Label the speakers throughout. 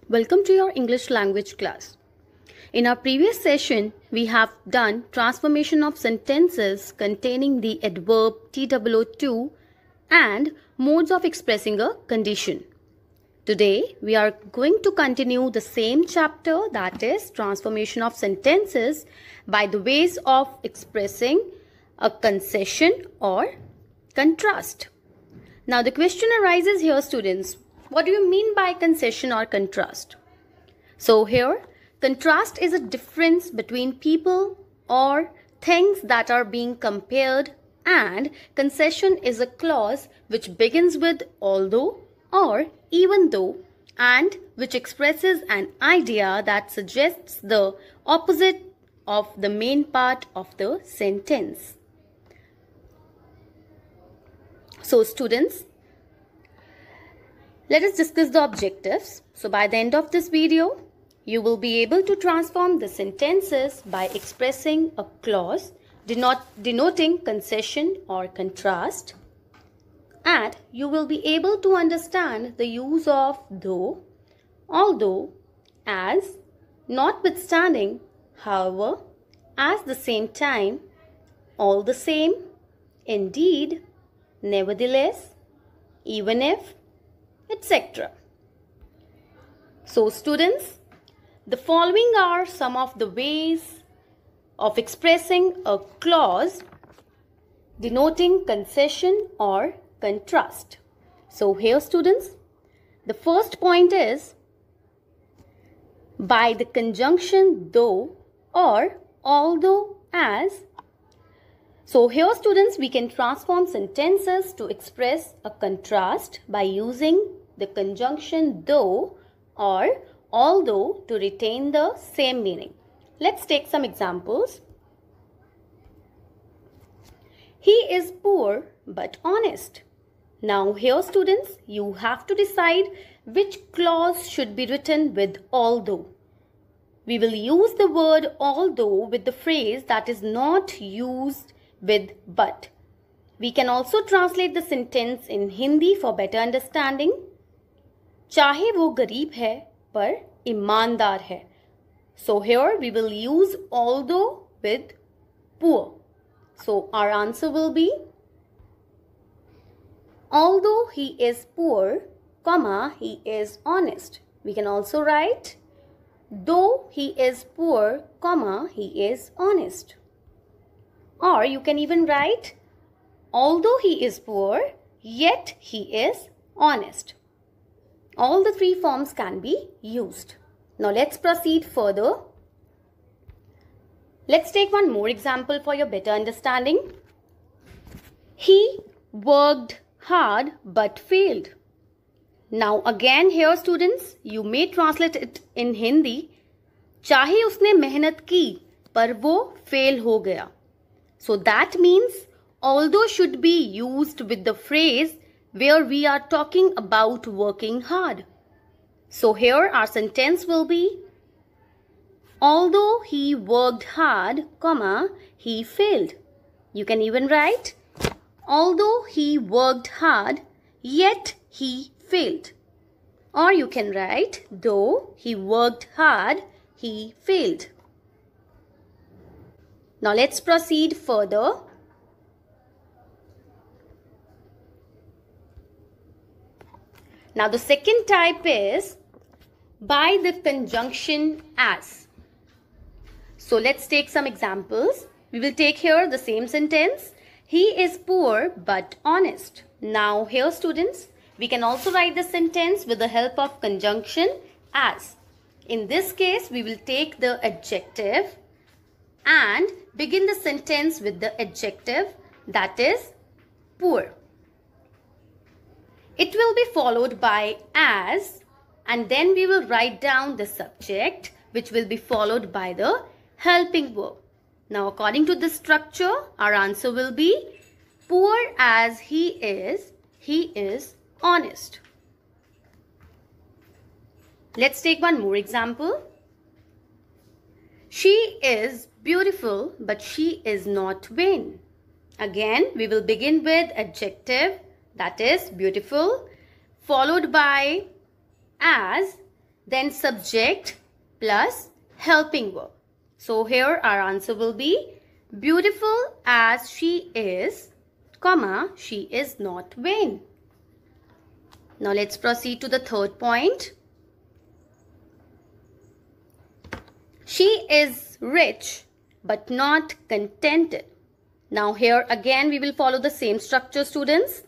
Speaker 1: Welcome to your English language class. In our previous session, we have done transformation of sentences containing the adverb TOO and modes of expressing a condition. Today, we are going to continue the same chapter, that is transformation of sentences by the ways of expressing a concession or contrast. Now, the question arises here, students. What do you mean by concession or contrast? So here, contrast is a difference between people or things that are being compared, and concession is a clause which begins with although or even though and which expresses an idea that suggests the opposite of the main part of the sentence. So students, let us discuss the objectives. So by the end of this video, you will be able to transform the sentences by expressing a clause denoting concession or contrast, and you will be able to understand the use of though, although, as, notwithstanding, however, at the same time, all the same, indeed, nevertheless, even if, etc. So students, the following are some of the ways of expressing a clause denoting concession or contrast. So here students, the first point is by the conjunction though or although as. So here students, we can transform sentences to express a contrast by using the conjunction though or although to retain the same meaning. Let's take some examples. He is poor but honest. Now here students, you have to decide which clause should be written with although. We will use the word although with the phrase that is not used with but. We can also translate the sentence in Hindi for better understanding. चाहे वो गरीब है पर ईमानदार है. So here we will use although with poor. So our answer will be although he is poor, comma, he is honest. We can also write though he is poor, comma, he is honest. Or you can even write although he is poor, yet he is honest. All the three forms can be used. Now let's proceed further. Let's take one more example for your better understanding. He worked hard but failed. Now again here students, you may translate it in Hindi. चाहे उसने मेहनत की पर वो fail हो गया. So that means although should be used with the phrase where we are talking about working hard. So here our sentence will be although he worked hard, comma, he failed. You can even write although he worked hard, yet he failed. Or you can write though he worked hard, he failed. Now let's proceed further. Now the second type is by the conjunction as. So let's take some examples. We will take here the same sentence. He is poor but honest. Now here students, we can also write the sentence with the help of conjunction as. In this case, we will take the adjective and begin the sentence with the adjective, that is poor. It will be followed by as, and then we will write down the subject, which will be followed by the helping verb. Now according to this structure, our answer will be poor as he is honest. Let's take one more example. She is beautiful, but she is not vain. Again, we will begin with adjective, that is beautiful, followed by as, then subject plus helping verb. So here our answer will be beautiful as she is, comma, she is not vain. Now let's proceed to the third point. She is rich but not contented. Now here again we will follow the same structure, students.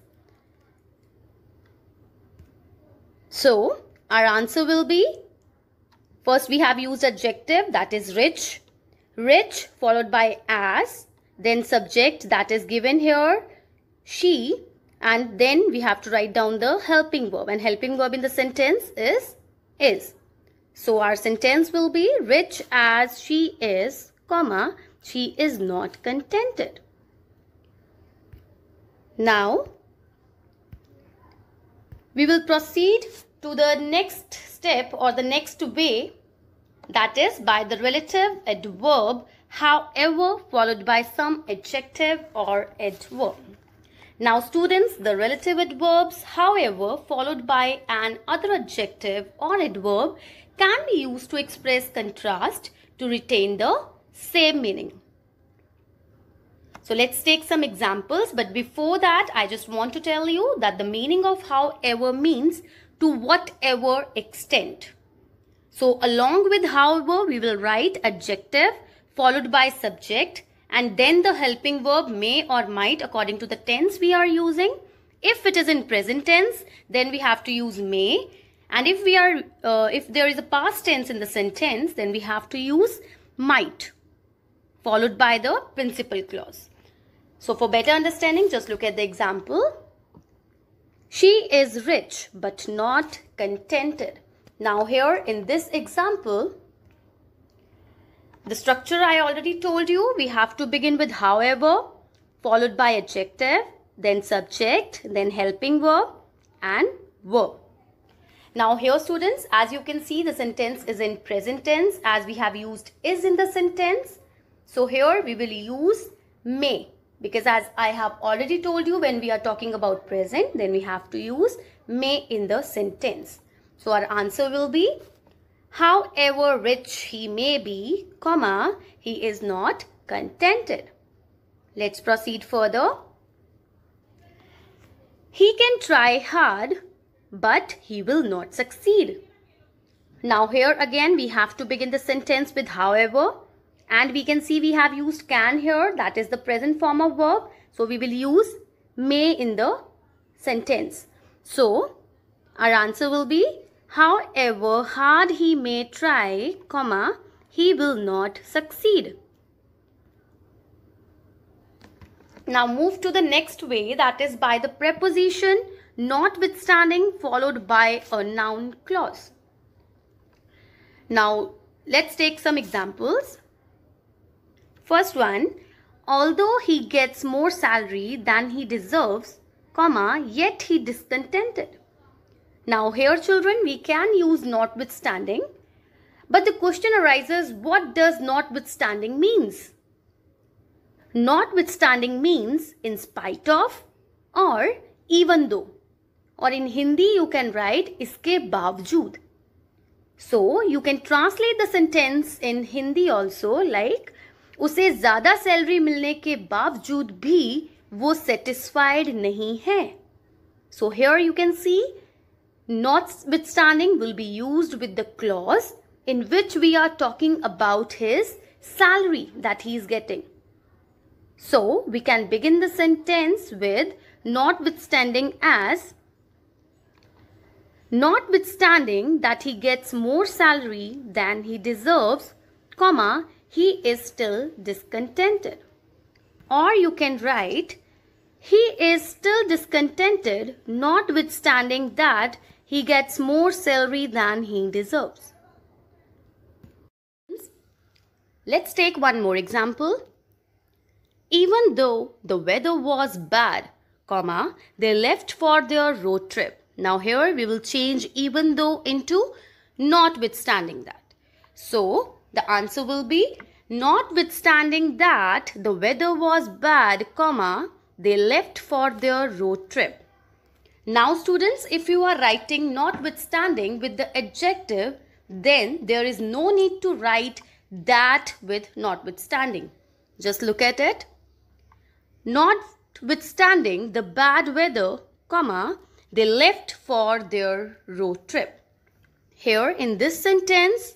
Speaker 1: So our answer will be, first we have used adjective, that is rich. Rich followed by as, then subject, that is given here, she, and then we have to write down the helping verb, and helping verb in the sentence is. So our sentence will be rich as she is, comma, she is not contented. Now we will proceed to the next step or the next way, that is by the relative adverb however followed by some adjective or adverb. Now students, the relative adverbs however followed by an other adjective or adverb can be used to express contrast to retain the same meaning. So let's take some examples, but before that I just want to tell you that the meaning of however means to whatever extent. So along with however we will write adjective followed by subject and then the helping verb may or might according to the tense we are using. If it is in present tense, then we have to use may, and if there is a past tense in the sentence, then we have to use might followed by the principal clause. So for better understanding, just look at the example. She is rich but not contented. Now here in this example, the structure I already told you, we have to begin with however, followed by adjective, then subject, then helping verb and verb. Now here students, as you can see, the sentence is in present tense as we have used is in the sentence. So here we will use may, because as I have already told you, when we are talking about present, then we have to use may in the sentence. So our answer will be, however rich he may be, comma, he is not contented. Let's proceed further. He can try hard, but he will not succeed. Now here again we have to begin the sentence with however, and we can see we have used can here, that is the present form of verb. So we will use may in the sentence. So our answer will be, however hard he may try, comma, he will not succeed. Now move to the next way, that is by the preposition notwithstanding followed by a noun clause. Now let's take some examples. First one, although he gets more salary than he deserves, comma, yet he discontented. Now here children, we can use notwithstanding, but the question arises, what does notwithstanding means? Notwithstanding means in spite of or even though, or in Hindi you can write iske baavjood. So you can translate the sentence in Hindi also like, उसे ज़्यादा salary मिलने के बावजूद भी वो satisfied नहीं है. So here you can see notwithstanding will be used with the clause in which we are talking about his salary that he is getting. So we can begin the sentence with notwithstanding as, notwithstanding that he gets more salary than he deserves, comma, he is still discontented. Or you can write, he is still discontented notwithstanding that he gets more salary than he deserves. Let's take one more example. Even though the weather was bad, comma, they left for their road trip. Now here we will change even though into notwithstanding that. So the answer will be, Notwithstanding that the weather was bad, comma, they left for their road trip. Now students, if you are writing notwithstanding with the adjective, then there is no need to write that with notwithstanding. Just look at it. Notwithstanding the bad weather, comma, they left for their road trip. Here in this sentence,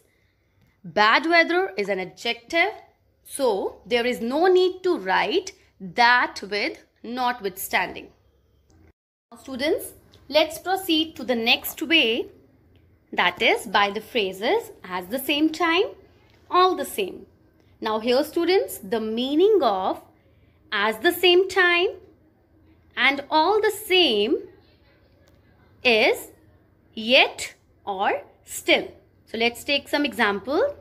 Speaker 1: bad weather is an adjective, so there is no need to write that with notwithstanding. Now students, let's proceed to the next way, that is by the phrases at the same time, all the same. Now here students, the meaning of at the same time and all the same is yet or still. So let's take some example.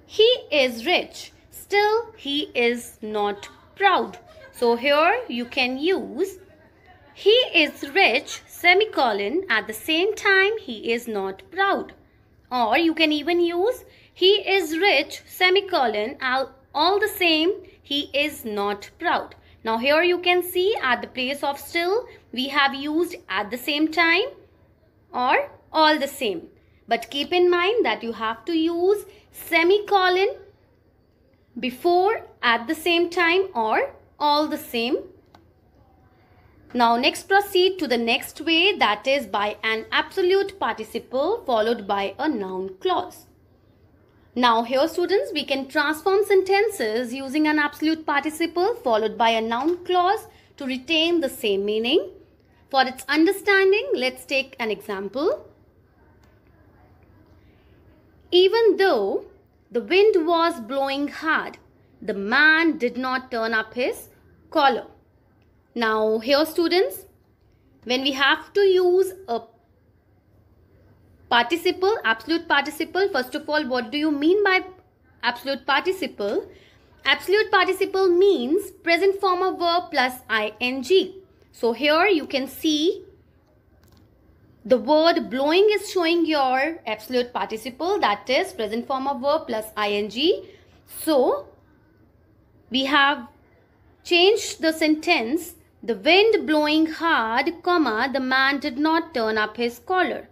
Speaker 1: He is rich, still he is not proud. So here you can use he is rich, semicolon, at the same time he is not proud. Or you can even use he is rich, semicolon, all the same he is not proud. Now here you can see at the place of still we have used at the same time or all the same. But keep in mind that you have to use semicolon before at the same time or all the same. Now next proceed to the next way, that is by an absolute participle followed by a noun clause. Now here students, we can transform sentences using an absolute participle followed by a noun clause to retain the same meaning. For its understanding, let's take an example. Even though the wind was blowing hard, the man did not turn up his collar. Now here students, when we have to use a participle, absolute participle, first of all, what do you mean by absolute participle? Absolute participle means present form of verb plus ing. So here you can see the word blowing is showing your absolute participle, that is present form of verb plus ing. So we have changed the sentence, the wind blowing hard, comma, the man did not turn up his collar.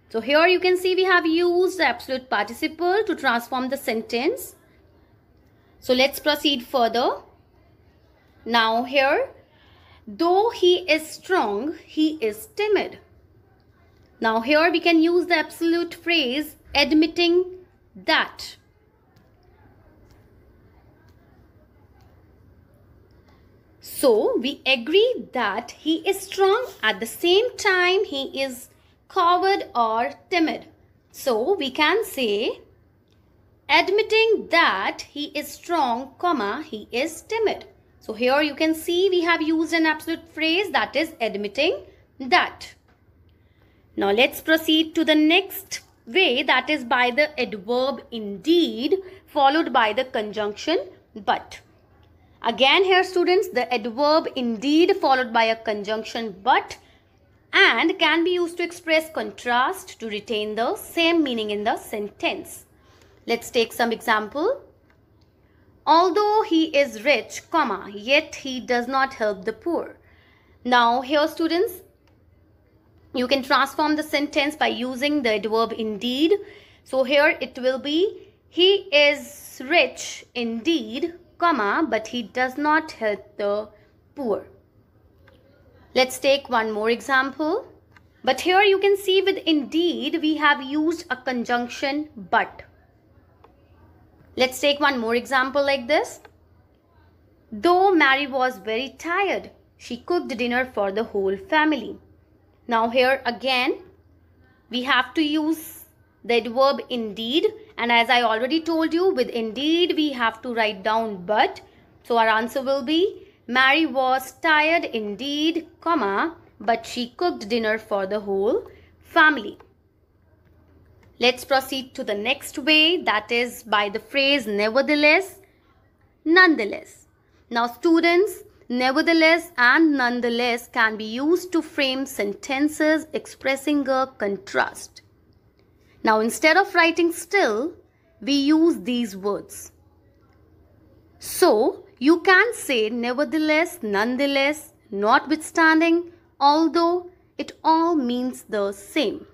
Speaker 1: So here you can see we have used the absolute participle to transform the sentence. So let's proceed further. Now here, though he is strong, he is timid. Now here we can use the absolute phrase admitting that. So we agree that he is strong, at the same time he is coward or timid. So we can say admitting that he is strong, comma, he is timid. So here you can see we have used an absolute phrase, that is admitting that. Now let's proceed to the next way, that is by the adverb indeed followed by the conjunction but. Again here students, the adverb indeed followed by a conjunction but and can be used to express contrast to retain the same meaning in the sentence. Let's take some example. Although he is rich, comma, yet he does not help the poor. Now here students, you can transform the sentence by using the adverb indeed. So here it will be he is rich indeed, comma, but he does not help the poor. Let's take one more example. But here you can see with indeed we have used a conjunction but. Let's take one more example like this. Though Mary was very tired, she cooked dinner for the whole family. Now here again we have to use the adverb indeed, and as I already told you, with indeed we have to write down but. So our answer will be Mary was tired indeed, comma, but she cooked dinner for the whole family. Let's proceed to the next way, that is by the phrase nevertheless, nonetheless. Now students, nevertheless and nonetheless can be used to frame sentences expressing a contrast. Now instead of writing still, we use these words. So you can say nevertheless, nonetheless, notwithstanding, although, it all means the same.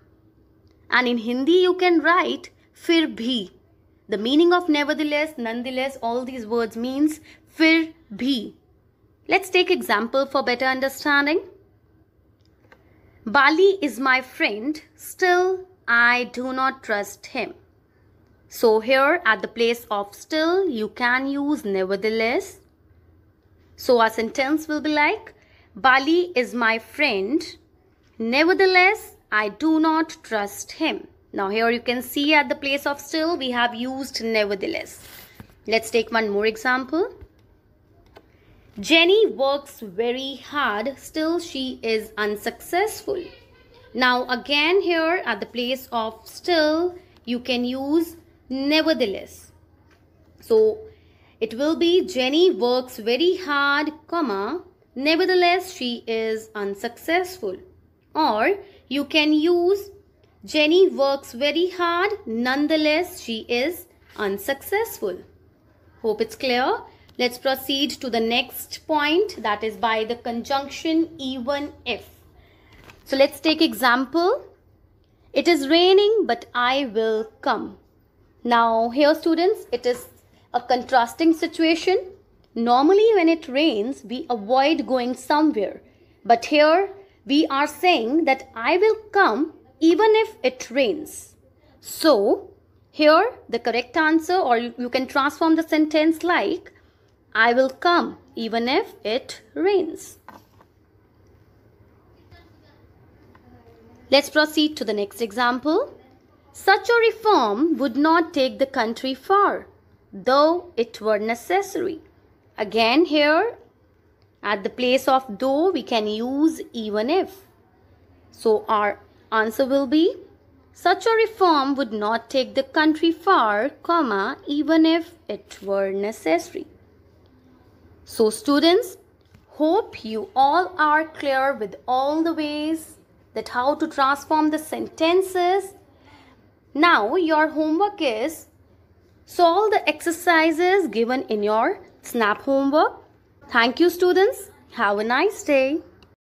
Speaker 1: And in Hindi you can write fir bhi. The meaning of nevertheless, nonetheless, all these words means fir bhi. Let's take example for better understanding. Bali is my friend, still I do not trust him. So here at the place of still you can use nevertheless. So our sentence will be like, Bali is my friend, nevertheless I do not trust him. Now here you can see at the place of still we have used nevertheless. Let's take one more example. Jenny works very hard, still she is unsuccessful. Now again here at the place of still you can use nevertheless. So it will be Jenny works very hard, comma, nevertheless she is unsuccessful. Or you can use Jenny works very hard, nonetheless she is unsuccessful. Hope it's clear. Let's proceed to the next point, that is by the conjunction even if. So let's take example. It is raining but I will come. Now here students, it is a contrasting situation. Normally when it rains, we avoid going somewhere. But here we are saying that I will come even if it rains. So here the correct answer, or you can transform the sentence like, I will come even if it rains. Let's proceed to the next example. Such a reform would not take the country far, though it were necessary. Again here, at the place of though, we can use even if. So our answer will be, such a reform would not take the country far, comma, even if it were necessary. So students, hope you all are clear with all the ways that how to transform the sentences. Now your homework is solve the exercises given in your SNAP homework. Thank you students. Have a nice day.